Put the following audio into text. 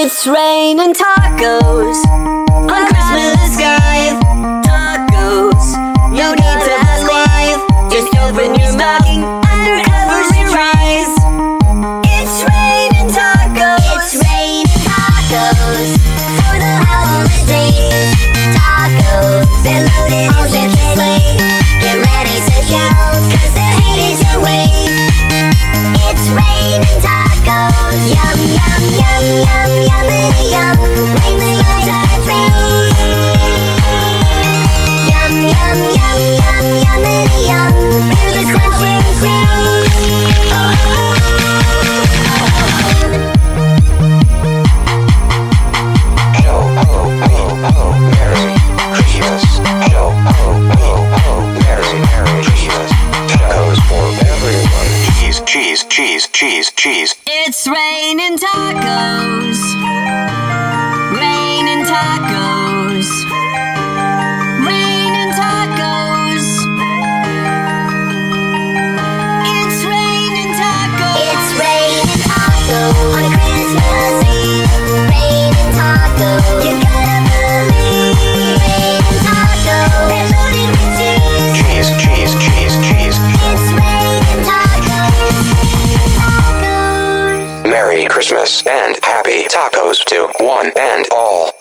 It's raining tacos on Christmas Eve. Tacos, no need to ask why. Just open your mouth and everyone tries. It's raining tacos. It's raining tacos for the holidays. Tacos, they're loaded on the sleigh. Get ready to shout, 'cause the heat is away. It's raining tacos. Yum, yum, yum, yum, yummity yum. Rain the lights are free. Yum, yum, yum, yum, yummity yum. Feel the sunshine free. Ho, ho, ho, ho, Merry Christmas. Ho, ho, ho, ho, Merry Christmas. Tacos for everyone. Cheese, cheese, cheese, cheese, cheese. It's raining tacos. Raining tacos. Raining tacos. It's raining tacos. It's raining tacos on Christmas Eve. Raining tacos. You gotta believe. Raining tacos. They're loaded with cheese. Cheese, cheese, cheese, cheese. It's raining tacos. Tacos. Merry Christmas and happy tacos to one and all.